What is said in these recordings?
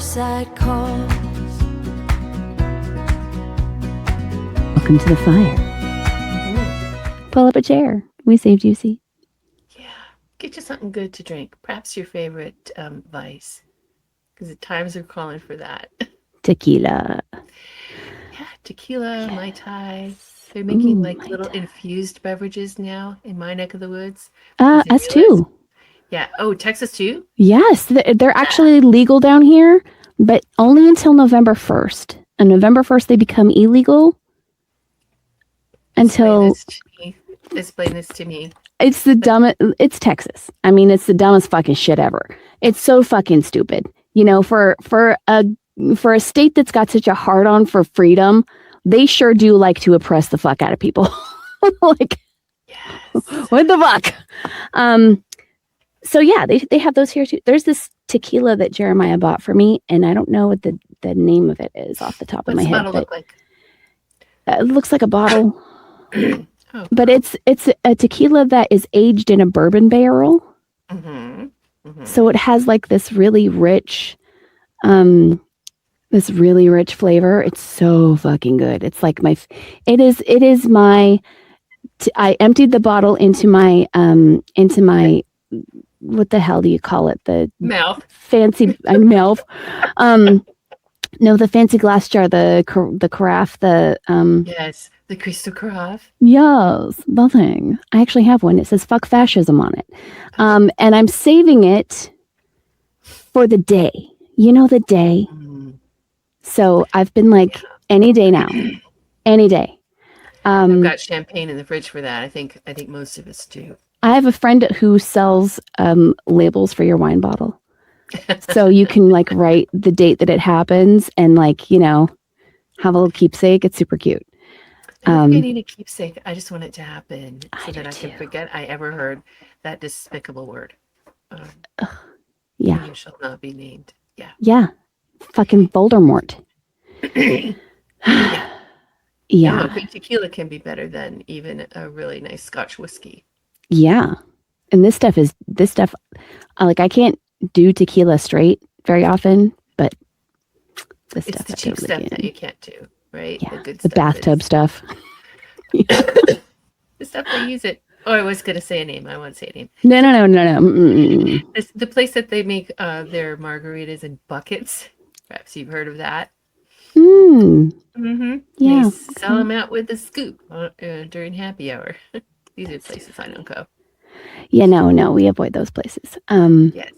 Fireside calls. Welcome to the fire. Pull up a chair. We saved you, see. Yeah, get you something good to drink. Perhaps your favorite vice, because the times are calling for that. Tequila. Yeah, tequila, Yes. Mai Tai. They're making Ooh, like Mai little Tai. infused beverages now in my neck of the woods. Us too. Yeah. Oh, Texas too? Yes, they're actually legal down here, but only until November 1st. On November 1st, they become illegal. Explain this to me. It's the dumbest. It's Texas. I mean, it's the dumbest fucking shit ever. It's so fucking stupid. You know, for a state that's got such a hard on for freedom, they sure do like to oppress the fuck out of people. Like, yes. What the fuck? So yeah, they have those here too. There's this tequila that Jeremiah bought for me, and I don't know what the name of it is off the top of my head. What's the bottle look like? It looks like a bottle. Oh, but it's a tequila that is aged in a bourbon barrel. Mm-hmm. Mm-hmm. So it has like this really rich flavor. It's so fucking good. It's like it is my I emptied the bottle into my what the hell do you call it? The mouth. Fancy mouth. No, the fancy glass jar, the carafe, yes, the crystal carafe. Yes, the thing. I actually have one. It says "fuck fascism" on it, and I'm saving it for the day. You know, the day. Mm. So I've been like, any day now, any day. I've got champagne in the fridge for that. I think most of us do. I have a friend who sells labels for your wine bottle. So you can like write the date that it happens and like, you know, have a little keepsake. It's super cute. I don't think I need a keepsake. I just want it to happen so that I can forget I ever heard that despicable word. Yeah. You shall not be named. Yeah. Yeah. Fucking Voldemort. Yeah. No, good tequila can be better than even a really nice Scotch whiskey. Yeah. And this stuff, like I can't do tequila straight very often, but this it's stuff the cheap stuff that you can't do, right? Yeah, the good the bathtub stuff. The stuff they use it. Oh, I was going to say a name. I won't say a name. No. Mm-mm. The place that they make their margaritas in buckets. Perhaps you've heard of that. Mm-hmm. Yeah. They sell them out with a scoop during happy hour. These are places I don't go. Yeah, no, we avoid those places. Yes.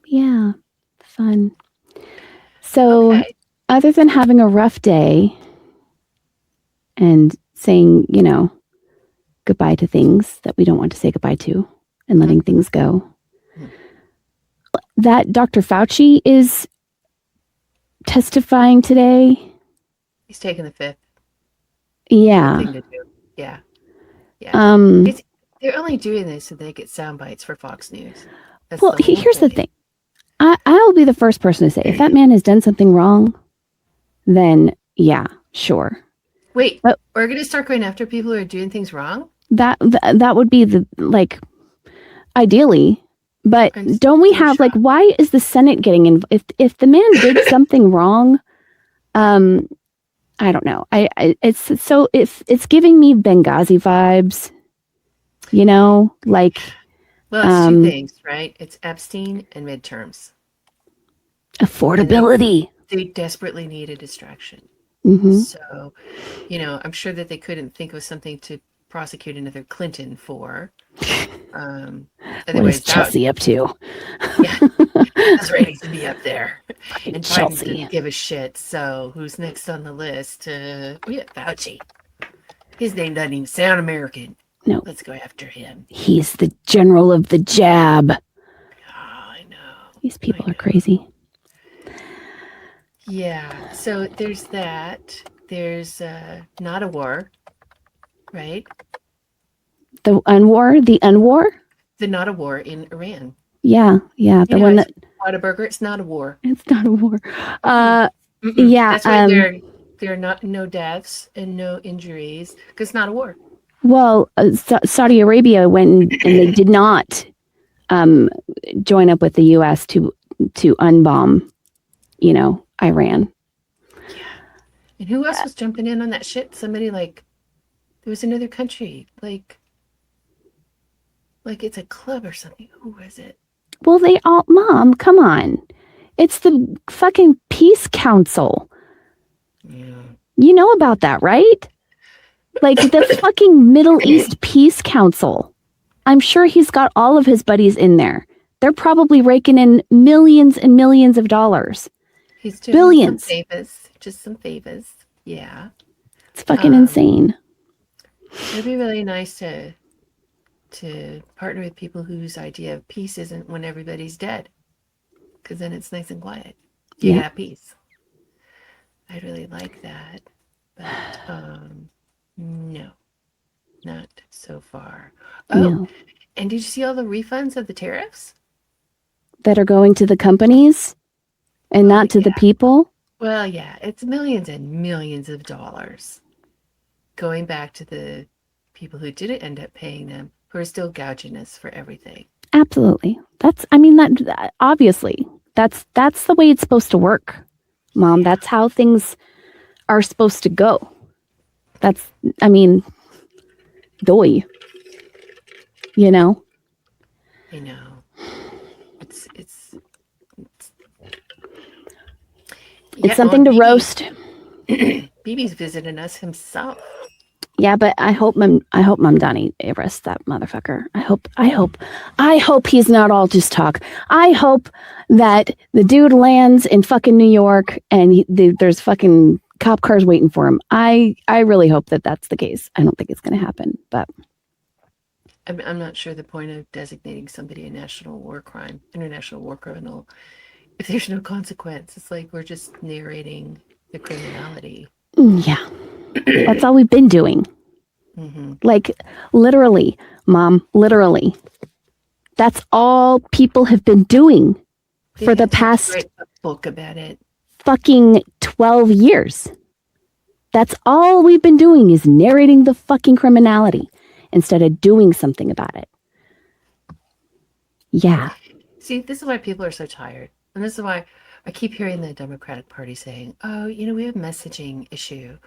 Yeah, fun. So, other than having a rough day and saying, you know, goodbye to things that we don't want to say goodbye to and letting things go, that Dr. Fauci is testifying today. He's taking the fifth. Yeah. Thing to do. Yeah. Yeah. They're only doing this so they get sound bites for Fox News. Well, here's the thing. I'll be the first person to say, if that man has done something wrong, then yeah, sure. Wait, we're going to start going after people who are doing things wrong? That would be ideally. But don't we have why is the Senate getting involved? If the man did something wrong, I don't know. It's giving me Benghazi vibes, you know, like. Well, it's two things, right? It's Epstein and midterms. Affordability. They desperately need a distraction. Mm-hmm. So, you know, I'm sure that they couldn't think of something to prosecute another Clinton for. What is Chelsea up to? Yeah, that's ready to be up there. And Biden didn't give a shit. So who's next on the list? We got Fauci. His name doesn't even sound American. No. Let's go after him. He's the general of the jab. Oh, I know. These people are crazy. Yeah. So there's that. There's not a war, right? The unwar? The not a war in Iran. Yeah. The one that Whataburger. It's not a war. It's not a war. Yeah. That's why there are not no deaths and no injuries because it's not a war. Well, Saudi Arabia went and they did not join up with the U.S. to unbomb Iran. Yeah. And who else was jumping in on that shit? Somebody like, there was another country, like it's a club or something. Who was it? Well, Mom, come on. It's the fucking Peace Council. Yeah. You know about that, right? Like the fucking Middle East Peace Council. I'm sure he's got all of his buddies in there. They're probably raking in millions and millions of dollars. He's doing billions. Some favors. Just some favors. Yeah. It's fucking insane. It'd be really nice to partner with people whose idea of peace isn't when everybody's dead. Because then it's nice and quiet. You got peace. I'd really like that. But no. Not so far. Oh, no. And did you see all the refunds of the tariffs? That are going to the companies and not to the people? Well, yeah, it's millions and millions of dollars going back to the people who didn't end up paying them, who are still gouging us for everything. Absolutely. That obviously, that's the way it's supposed to work, Mom. Yeah. That's how things are supposed to go. Doy. I know. It's something to roast. BB's visiting us himself. Yeah, but I hope Mom Donnie arrests that motherfucker. I hope he's not all just talk. I hope that the dude lands in fucking New York and there's fucking cop cars waiting for him. I really hope that that's the case. I don't think it's going to happen, but I'm not sure the point of designating somebody a national war crime, international war criminal, if there's no consequence. It's like we're just narrating the criminality. Yeah. That's all we've been doing. Mm-hmm. Like, literally, Mom, literally. That's all people have been doing for the past book about it. Fucking 12 years. That's all we've been doing is narrating the fucking criminality instead of doing something about it. Yeah. See, this is why people are so tired. And this is why I keep hearing the Democratic Party saying, oh, we have a messaging issue.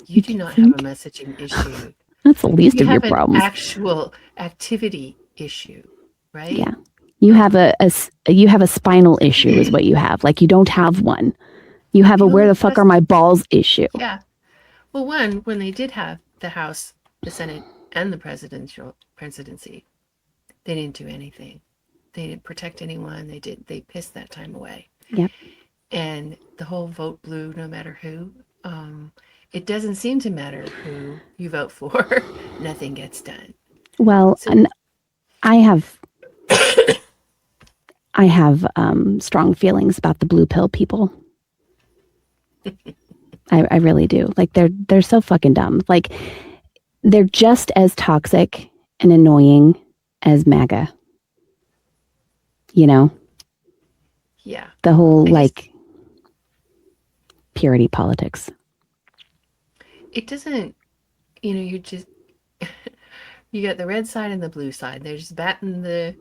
You do not have a messaging issue. That's the least of your problems. You have an actual activity issue, right? Yeah. You have a spinal issue is what you have. Like you don't have one. You have a where the fuck are my balls issue. Yeah. Well, when they did have the House, the Senate, and the presidency, they didn't do anything. They didn't protect anyone. They pissed that time away. Yep. And the whole vote blue, no matter who, it doesn't seem to matter who you vote for. Nothing gets done. Well, and I have strong feelings about the blue pill people. I really do. Like they're so fucking dumb. Like they're just as toxic and annoying as MAGA. Yeah. The whole purity politics. It doesn't, you just, you got the red side and the blue side. They're just batting the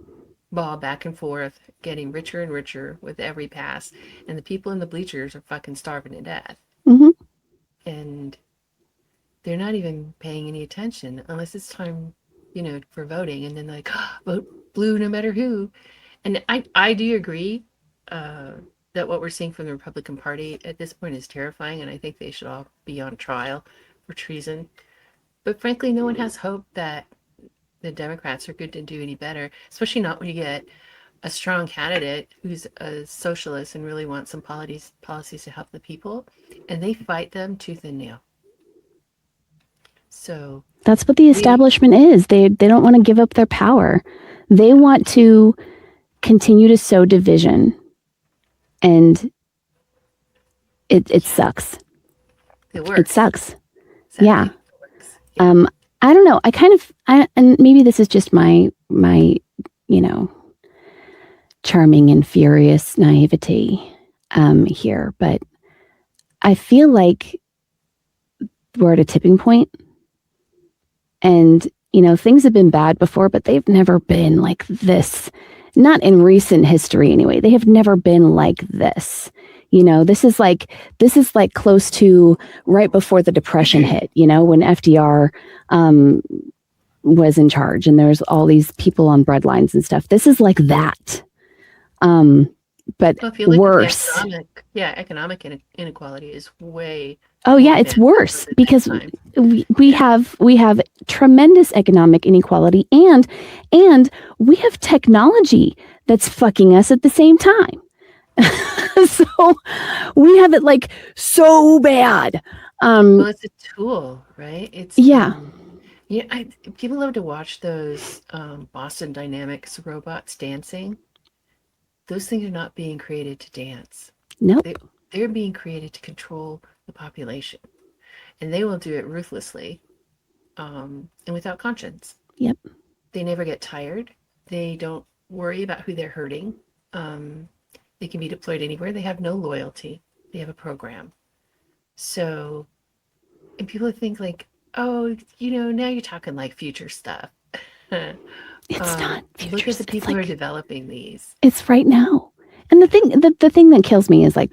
ball back and forth, getting richer and richer with every pass. And the people in the bleachers are fucking starving to death. Mm-hmm. And they're not even paying any attention unless it's time, for voting. And then they're like, vote blue no matter who. And I do agree that what we're seeing from the Republican Party at this point is terrifying, and I think they should all be on trial for treason. But frankly, no one has hope that the Democrats are going to do any better, especially not when you get a strong candidate who's a socialist and really wants some policies to help the people, and they fight them tooth and nail. So that's what the establishment is. They don't want to give up their power. They want to continue to sow division. And it sucks. It works. It sucks. Exactly. Yeah. It works. Yeah. I don't know. And maybe this is just my charming and furious naivety here, but I feel like we're at a tipping point. And, things have been bad before, but they've never been like this. Not in recent history, anyway. They have never been like this. This is like close to right before the Depression hit, when FDR was in charge and there's all these people on breadlines and stuff. This is like that. But Well, if you look worse. At the economic inequality is way. Oh yeah, it's worse because we have tremendous economic inequality and we have technology that's fucking us at the same time. So we have it like so bad. Well, it's a tool, right? It's people love to watch those Boston Dynamics robots dancing. Those things are not being created to dance. Nope. They're being created to control the population. And they will do it ruthlessly and without conscience. Yep. They never get tired. They don't worry about who they're hurting. They can be deployed anywhere. They have no loyalty. They have a program. So, and people think like, oh, now you're talking like future stuff. It's not future. Look at the people who are developing these. It's right now. And the thing that kills me is like,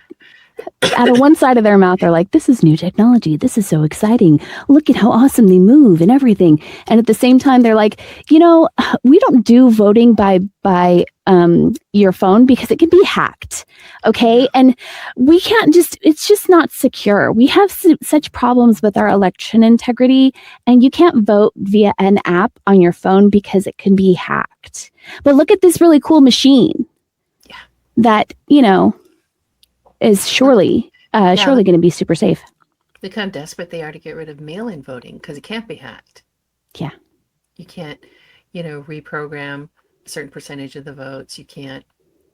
out of one side of their mouth, they're like, this is new technology. This is so exciting. Look at how awesome they move and everything. And at the same time, they're like, we don't do voting by your phone because it can be hacked. Okay. And we can't it's just not secure. We have such problems with our election integrity, and you can't vote via an app on your phone because it can be hacked. But look at this really cool machine that, is surely going to be super safe. Look how desperate they are to get rid of mail-in voting because it can't be hacked. Yeah. You can't, reprogram a certain percentage of the votes. You can't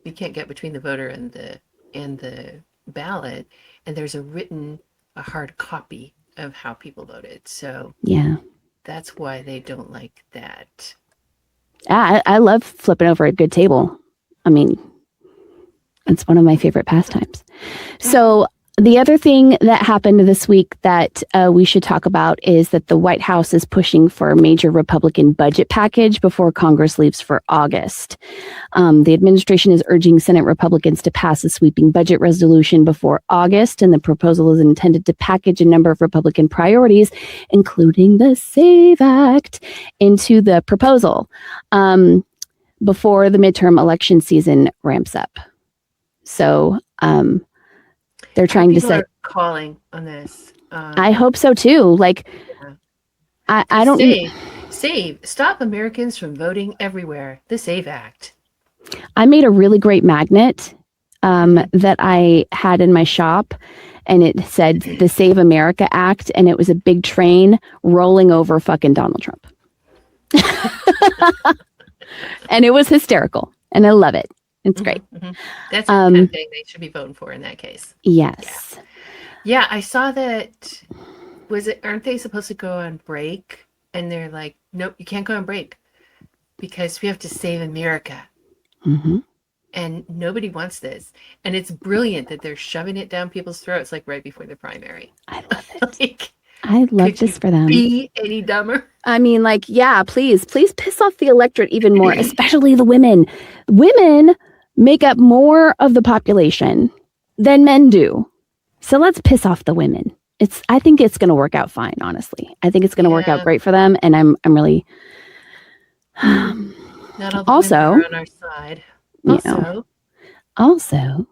get between the voter and the ballot. And there's a hard copy of how people voted. So yeah, that's why they don't like that. I love flipping over a good table. I mean, it's one of my favorite pastimes. So the other thing that happened this week that we should talk about is that the White House is pushing for a major Republican budget package before Congress leaves for August. The administration is urging Senate Republicans to pass a sweeping budget resolution before August, and the proposal is intended to package a number of Republican priorities, including the SAVE Act, into the proposal before the midterm election season ramps up. So they're trying to say, calling on this. I hope so too. Like, yeah. I don't stop Americans from voting everywhere. The SAVE Act. I made a really great magnet that I had in my shop, and it said the Save America Act, and it was a big train rolling over fucking Donald Trump. And it was hysterical, and I love it. It's great. Mm-hmm. That's the kind of thing they should be voting for in that case. Yes. Yeah, I saw that. Aren't they supposed to go on break? And they're like, nope, you can't go on break because we have to save America. Mm-hmm. And nobody wants this. And it's brilliant that they're shoving it down people's throats like right before the primary. I love it. I love this for them. Be any dumber? I mean, like, yeah, please piss off the electorate even more, especially the women. Women make up more of the population than men do. So let's piss off the women. I think it's going to work out fine, honestly. I think it's going to work out great for them, and I'm really not all the women are on our side. Also,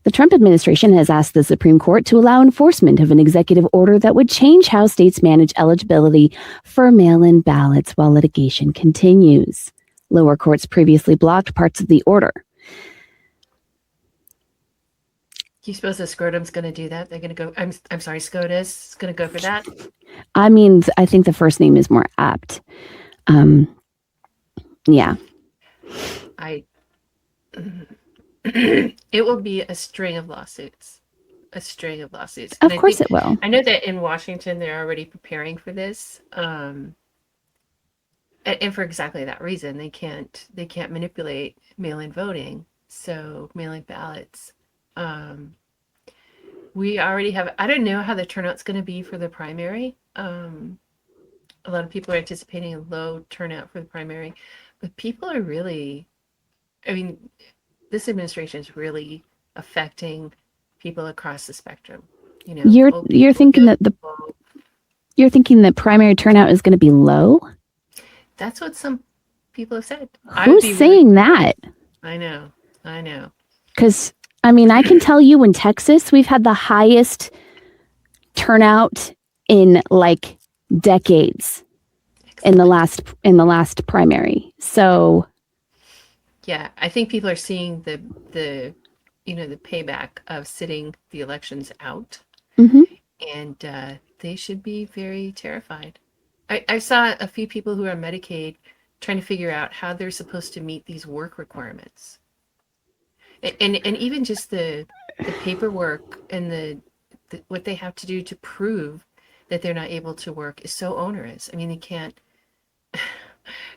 the Trump administration has asked the Supreme Court to allow enforcement of an executive order that would change how states manage eligibility for mail-in ballots while litigation continues. Lower courts previously blocked parts of the order. You suppose the scrotum's going to do that? They're going to go, I'm sorry, SCOTUS is going to go for that? I mean, I think the first name is more apt. Yeah. It will be a string of lawsuits. Of course it will. I know that in Washington, they're already preparing for this. And for exactly that reason, they can't manipulate mail-in voting. So mail-in ballots. We already have, I don't know how the turnout's going to be for the primary. A lot of people are anticipating a low turnout for the primary, but people are really, I mean, this administration is really affecting people across the spectrum. You know, You're old you're people, thinking young that people. you're thinking the primary turnout is going to be low? That's what some people have said. I would Who's be really saying surprised. that? I know. I know. Because I mean, I can tell you in Texas, we've had the highest turnout in like decades Excellent. in the last primary. So Yeah, I think people are seeing the the payback of sitting the elections out, mhm. and they should be very terrified. I saw a few people who are on Medicaid trying to figure out how they're supposed to meet these work requirements, and even just the paperwork and the what they have to do to prove that they're not able to work is so onerous. I mean, they can't.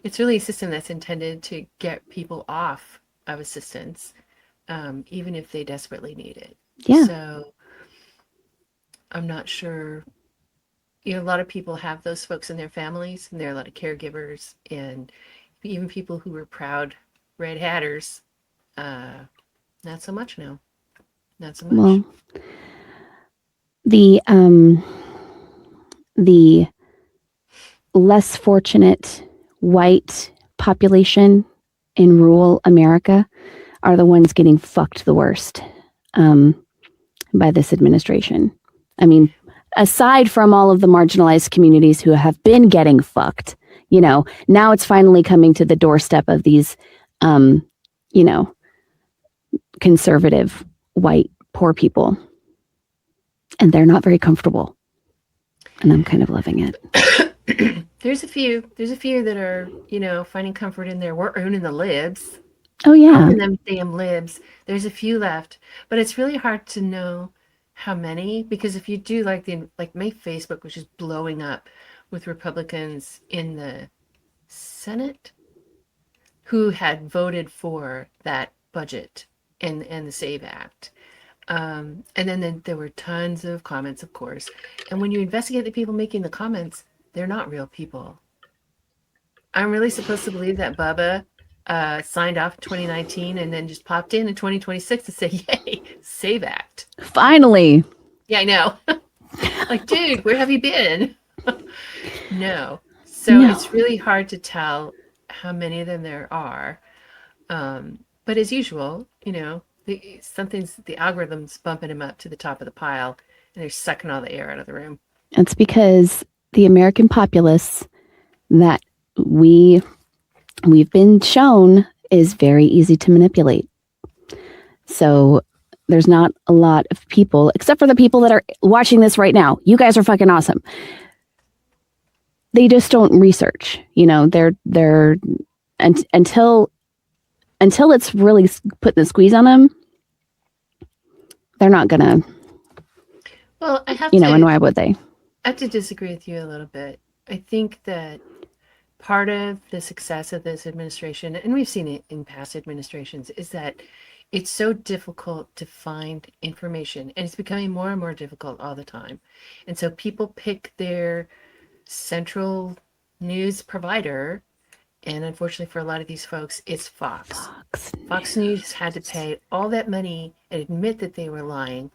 It's really a system that's intended to get people off of assistance, even if they desperately need it. Yeah. So I'm not sure. You know, a lot of people have those folks in their families, and there are a lot of caregivers, and even people who were proud red hatters. Uh, Not so much now. Not so much. Well, the the less fortunate white population in rural America are the ones getting fucked the worst um, by this administration. I mean, aside from all of the marginalized communities who have been getting fucked, you know, now it's finally coming to the doorstep of these, you know, conservative white poor people, and they're not very comfortable. And I'm kind of loving it. There's a few. There's a few that are, finding comfort in their we're owning the libs, Oh yeah, owning them damn libs. There's a few left, but it's really hard to know how many, because if you do like my Facebook, which is blowing up with Republicans in the Senate who had voted for that budget and the Save Act. And then there were tons of comments, of course. And when you investigate the people making the comments, they're not real people. I'm really supposed to believe that Bubba signed off in 2019 and then just popped in 2026 to say, yay, Save Act. finally. Yeah, I know. Like, dude, where have you been? No. So No, it's really hard to tell how many of them there are. But as usual, the algorithm's bumping them up to the top of the pile and they're sucking all the air out of the room. it's because the American populace that we we've been shown is very easy to manipulate. So there's not a lot of people, except for the people that are watching this right now. You guys are fucking awesome. They just don't research. You know, they're until it's really putting the squeeze on them, they're not gonna. Well, And why would they? I have to disagree with you a little bit. I think that part of the success of this administration, and we've seen it in past administrations, is that it's so difficult to find information, and it's becoming more and more difficult all the time. And so people pick their central news provider, and unfortunately for a lot of these folks, it's Fox. Fox News had to pay all that money and admit that they were lying.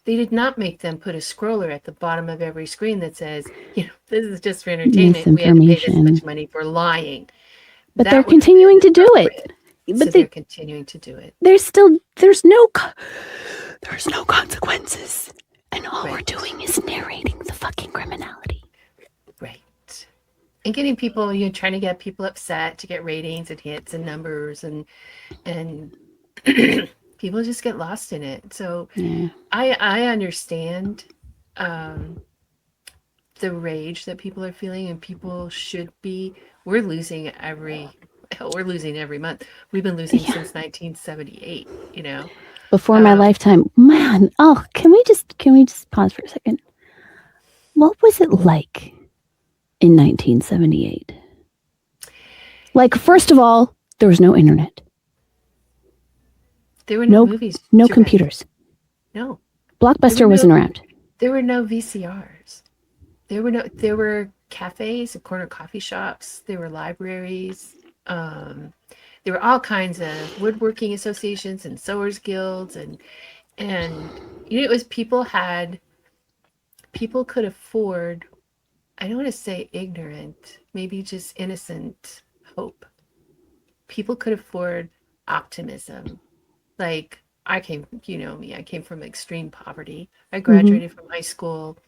They did not make them put a scroller at the bottom of every screen that says, this is just for entertainment. We had to pay this much money for lying. But That they're would have continuing been to do it. so But they're continuing to do it. there's no consequences, and all we're doing is narrating the fucking criminality. Right. And getting people, trying to get people upset to get ratings and hits and numbers and people just get lost in it. So Yeah. I understand the rage that people are feeling, and people should be. We're losing every month. We've been losing since 1978. Before my lifetime, man. Oh, can we just pause for a second? What was it like in 1978? Like, first of all, there was no internet. There were no movies. No computers. No. Blockbuster wasn't around. There were no VCRs. There were cafes and corner coffee shops. There were libraries. There were all kinds of woodworking associations and sewers guilds, and And it was people could afford, I don't want to say ignorant, maybe just innocent hope. People could afford optimism. Like, I came, me, I came from extreme poverty. I Mm-hmm. graduated from high school.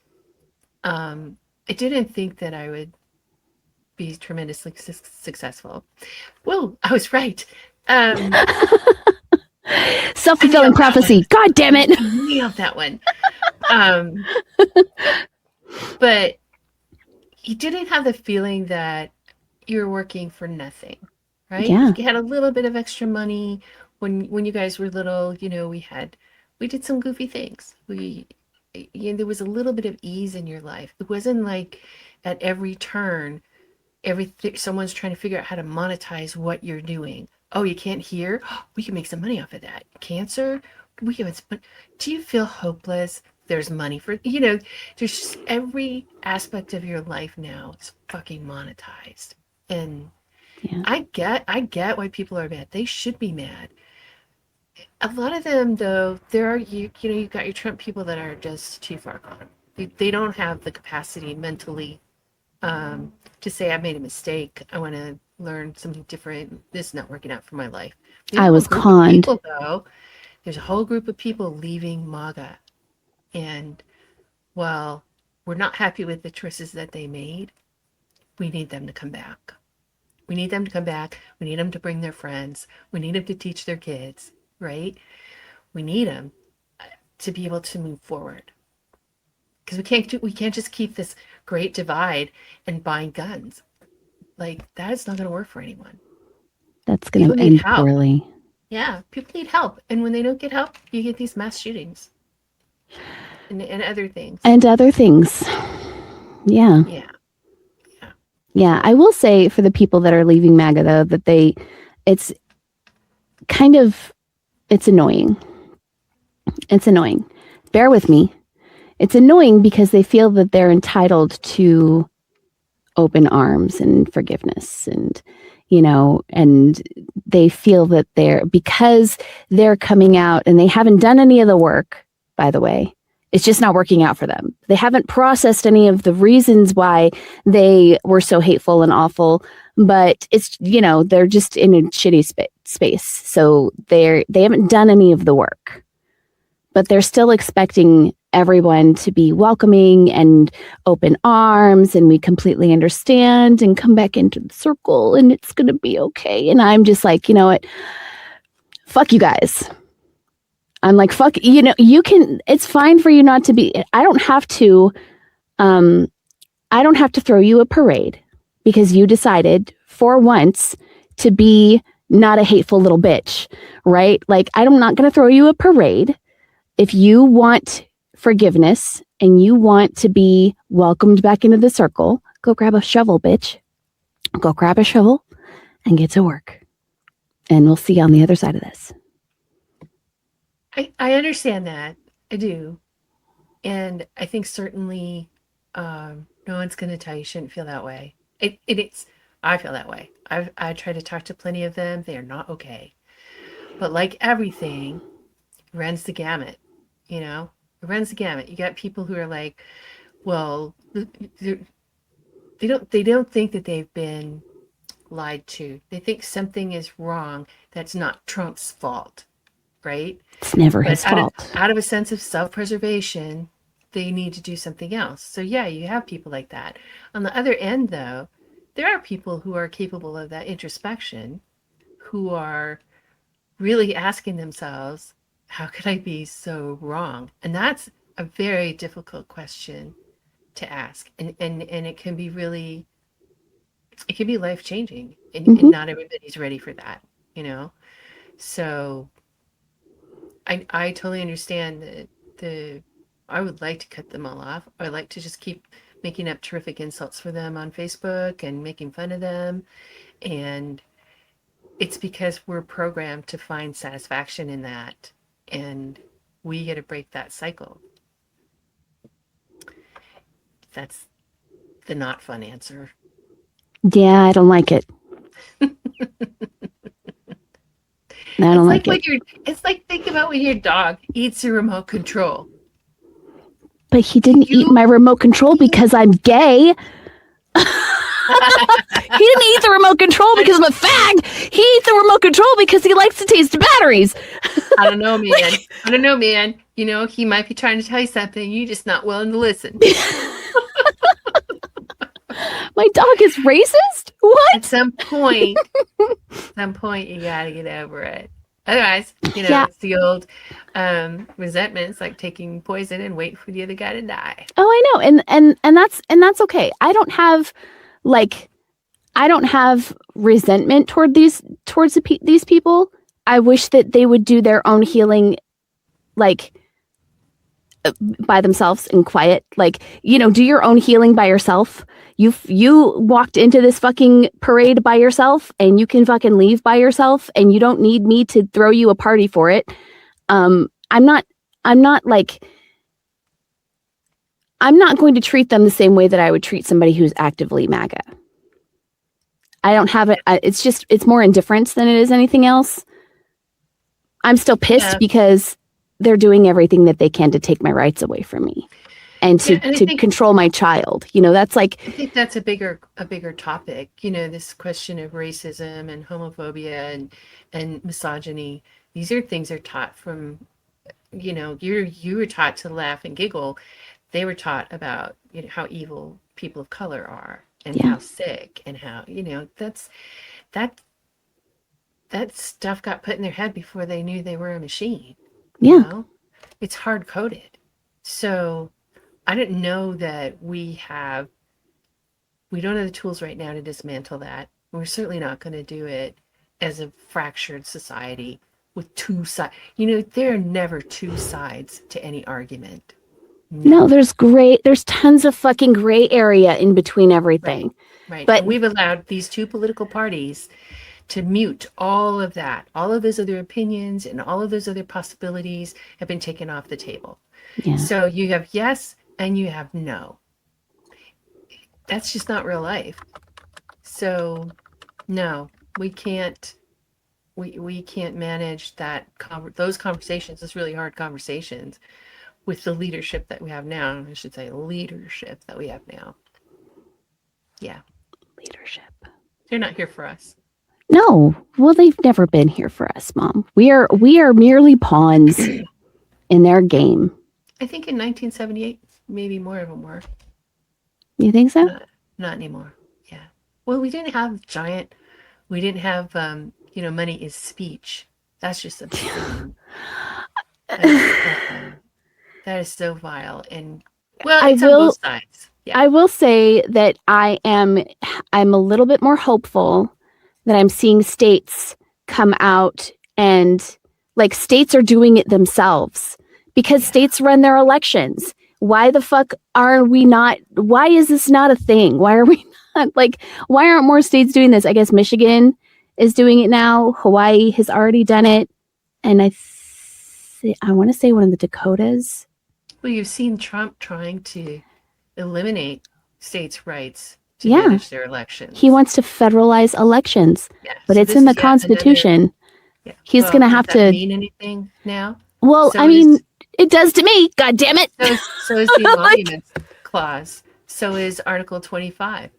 I didn't think that I would be tremendously successful. Well, I was right. Um, I Self-fulfilling nailed that one. prophecy. God damn it. Nailed that one. Um, but you didn't have the feeling that you were working for nothing, right? Yeah. You had a little bit of extra money when you guys were little. We did some goofy things. There was a little bit of ease in your life. It wasn't like at every turn, everything someone's trying to figure out how to monetize what you're doing. Oh, you can't hear? We can make some money off of that. Cancer? We can. Do you feel hopeless? There's money for, there's just every aspect of your life now is fucking monetized. And Yeah. I get why people are mad. They should be mad. A lot of them, though, there are you've got your Trump people that are just too far gone. They don't have the capacity mentally, to say I made a mistake. I want to learn something different. This is not working out for my life. There's a I whole was group of conned. people, though. There's a whole group of people leaving MAGA, and while we're not happy with the choices that they made, we need them to come back. We need them to come back. We need them to bring their friends. We need them to teach their kids, right? We need them to be able to move forward, because we can't just keep this great divide and buying guns. Like, that is not going to work for anyone. That's going People to need end help. poorly. Yeah, people need help. And when they don't get help, you get these mass shootings and other things. And other things. Yeah. Yeah, yeah. Yeah. I will say for the people that are leaving MAGA, though, that it's kind of, it's annoying. It's annoying. Bear with me. It's annoying because they feel that they're entitled to open arms and forgiveness and they feel that because they're coming out and they haven't done any of the work, by the way. It's just not working out for them. They haven't processed any of the reasons why they were so hateful and awful, but they're just in a shitty space. So they haven't done any of the work, but they're still expecting everyone to be welcoming and open arms, and we completely understand and come back into the circle and it's going to be okay. And I'm just like, you know what? Fuck you guys. I'm like, fuck, it's fine for you not to be, I don't have to throw you a parade because you decided for once to be not a hateful little bitch, right? Like, I'm not going to throw you a parade. If you want forgiveness and you want to be welcomed back into the circle, go grab a shovel, bitch. Go grab a shovel and get to work. And we'll see you on the other side of this. I understand that. I do. And I think certainly, no one's going to tell you shouldn't feel that way. I feel that way. I try to talk to plenty of them. They are not okay. But like everything, it runs the gamut, It runs the gamut. You got people who are like, well, they don't think that they've been lied to. They think something is wrong that's not Trump's fault, right? It's never But his fault. out of a sense of self-preservation, they need to do something else. So yeah, you have people like that. On the other end, though, there are people who are capable of that introspection, who are really asking themselves, how could I be so wrong? And that's a very difficult question to ask. And it can be life changing. And Mm-hmm. not everybody's ready for that, you know? So I totally understand the I would like to cut them all off. I like to just keep making up terrific insults for them on Facebook and making fun of them. And it's because we're programmed to find satisfaction in that. And we get to break that cycle. That's the not fun answer. Yeah, I don't like it. I don't like it. It's like, think about when your dog eats a remote control. But he didn't eat my remote control because I'm gay. He didn't eat the remote control because I'm a fag. He ate the remote control because he likes to taste batteries. I don't know, man. You know, he might be trying to tell you something. You're just not willing to listen. My dog is racist? What? At some point, you gotta get over it. Otherwise, you know, It's the old resentment. It's like taking poison and wait for the other guy to die. Oh, I know, and that's okay. I don't have resentment towards these people. I wish that they would do their own healing, like by themselves in quiet. Like, you know, do your own healing by yourself. You walked into this fucking parade by yourself, and you can fucking leave by yourself, and you don't need me to throw you a party for it. I'm not going to treat them the same way that I would treat somebody who's actively MAGA. I don't have it. It's more indifference than it is anything else. I'm still pissed because they're doing everything that they can to take my rights away from me and to control my child. You know, that's like, I think that's a bigger topic, you know, this question of racism and homophobia and misogyny. These are things that are taught from, you know, you were taught to laugh and giggle. They were taught about, you know, how evil people of color are and how sick and how, you know, that stuff got put in their head before they knew they were a machine. Yeah. You know? It's hard coded. So I don't know that we don't have the tools right now to dismantle that. We're certainly not going to do it as a fractured society with two sides. You know, there are never two sides to any argument. No, there's tons of fucking gray area in between everything. Right. But we've allowed these two political parties to mute all of that. All of those other opinions and all of those other possibilities have been taken off the table. Yeah. So you have yes and you have no. That's just not real life. So no, we can't manage those conversations, those really hard conversations with the leadership that we have now. I should say leadership that we have now. Yeah. Leadership. They're not here for us. No. Well, they've never been here for us, Mom. We are merely pawns in their game. I think in 1978, maybe more of them were. You think so? Not anymore. Yeah. Well, we didn't have money is speech. That's just a thing. That is so vile. And well, it's on both sides. Yeah. I will say that I'm a little bit more hopeful that I'm seeing states come out and like states are doing it themselves because states run their elections. Why the fuck are we not? Why is this not a thing? Why are we not why aren't more states doing this? I guess Michigan is doing it now. Hawaii has already done it. And I want to say one of the Dakotas. Well, you've seen Trump trying to eliminate states' rights to manage their elections. He wants to federalize elections, but it's in the Constitution. He's going to have to mean anything now. Well, so it does to me. God damn it! So is the Emoluments Clause. So is Article 25.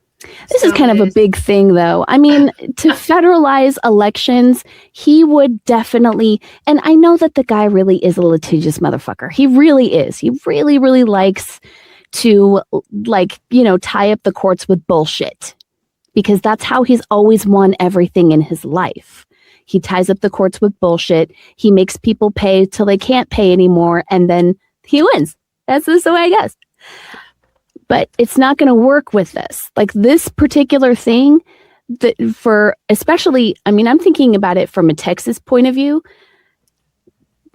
This is kind of a big thing, though. I mean, to federalize elections, he would definitely, and I know that the guy really is a litigious motherfucker. He really is. He really, really likes to, tie up the courts with bullshit because that's how he's always won everything in his life. He ties up the courts with bullshit. He makes people pay till they can't pay anymore, and then he wins. That's just the way it goes. But it's not going to work with this. Like this particular thing, especially, I'm thinking about it from a Texas point of view.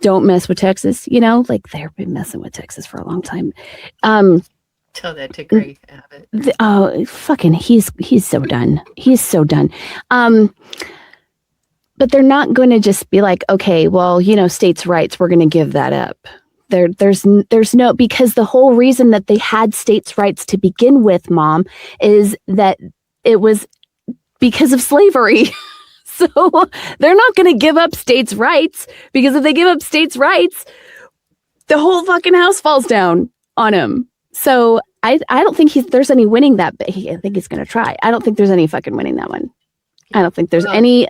Don't mess with Texas, they've been messing with Texas for a long time. Tell that to Greg Abbott. He's so done. He's so done. But they're not going to just be like, okay, well, states' rights, we're going to give that up. There's no, because the whole reason that they had states' rights to begin with, Mom, is that it was because of slavery. So they're not going to give up states' rights, because if they give up states' rights, the whole fucking house falls down on him. So I don't think there's any winning that. I think he's going to try. I don't think there's any fucking winning that one. I don't think there's any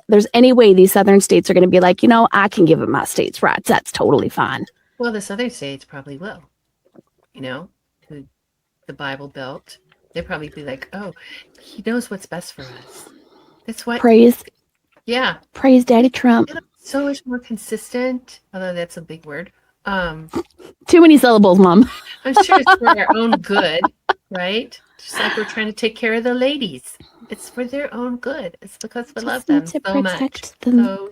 way these southern states are going to be like, I can give them my states' rights. That's totally fine. Well, the southern states probably will. The Bible Belt, they'll probably be like, oh, he knows what's best for us. That's why. Praise Daddy Trump. So much more consistent, although that's a big word. Too many syllables, Mom. I'm sure it's for our own good, right? Just like we're trying to take care of the ladies. It's for their own good. It's because we love them so much.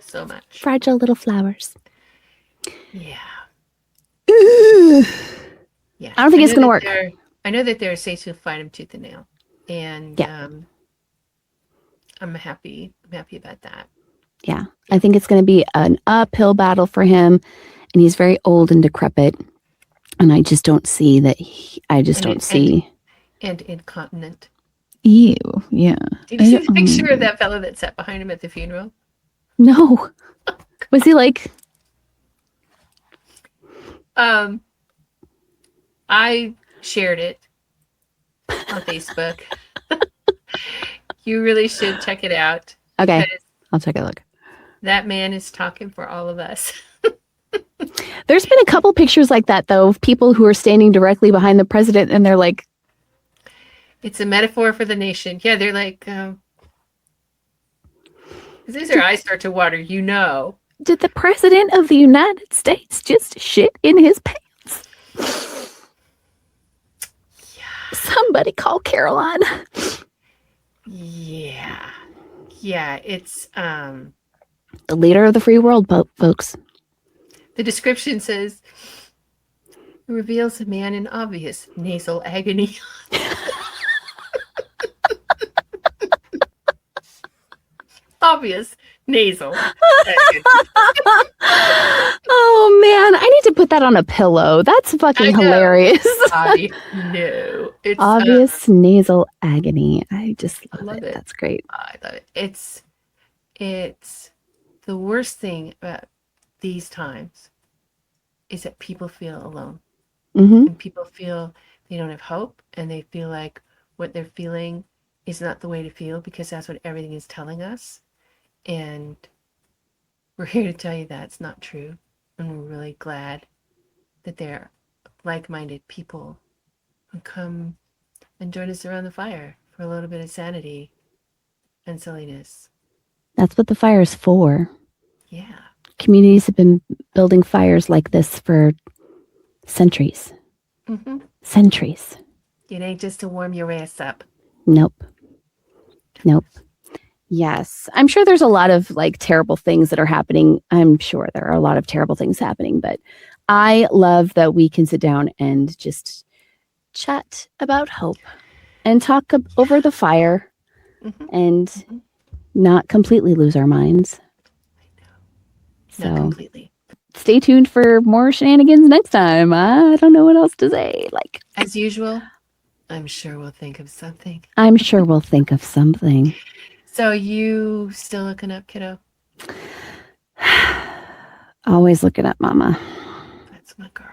So much. Fragile little flowers. Yeah. Yeah. I don't think it's going to work. I know that there are states who fight him tooth and nail. And I'm happy about that. Yeah. I think it's going to be an uphill battle for him. And he's very old and decrepit. And I just don't see that. And incontinent. Ew. Yeah. Did you see the picture of that fellow that sat behind him at the funeral? No. Was he like... I shared it on Facebook. You really should check it out. Okay. I'll take a look. That man is talking for all of us. There's been a couple pictures like that, though, of people who are standing directly behind the president, and they're like... It's a metaphor for the nation. Yeah, they're like... as soon as their eyes start to water, Did the president of the United States just shit in his pants? Yeah. Somebody call Caroline. Yeah, it's... The leader of the free world, folks. The description says, reveals a man in obvious nasal agony. Obvious nasal agony. Oh, man. I need to put that on a pillow. That's fucking hilarious. I know. It's obvious nasal agony. I just love it. That's great. I love it. It's the worst thing about these times is that people feel alone. Mm-hmm. And people feel they don't have hope, and they feel like what they're feeling is not the way to feel, because that's what everything is telling us. And we're here to tell you that's not true. And we're really glad that there are like-minded people who come and join us around the fire for a little bit of sanity and silliness. That's what the fire is for. Yeah. Communities have been building fires like this for centuries. Mm-hmm. Centuries. It ain't just to warm your ass up. Nope. Yes. I'm sure there's a lot of terrible things that are happening. I'm sure there are a lot of terrible things happening, but I love that we can sit down and just chat about hope and talk over the fire and not completely lose our minds. Not completely. Stay tuned for more shenanigans next time. I don't know what else to say. As usual, I'm sure we'll think of something. So you still looking up, kiddo? Always looking up, Mama. That's my girl.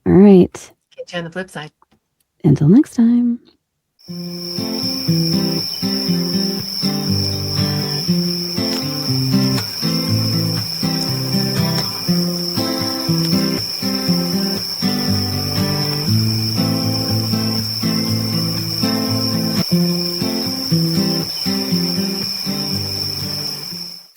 All right. Catch you on the flip side. Until next time.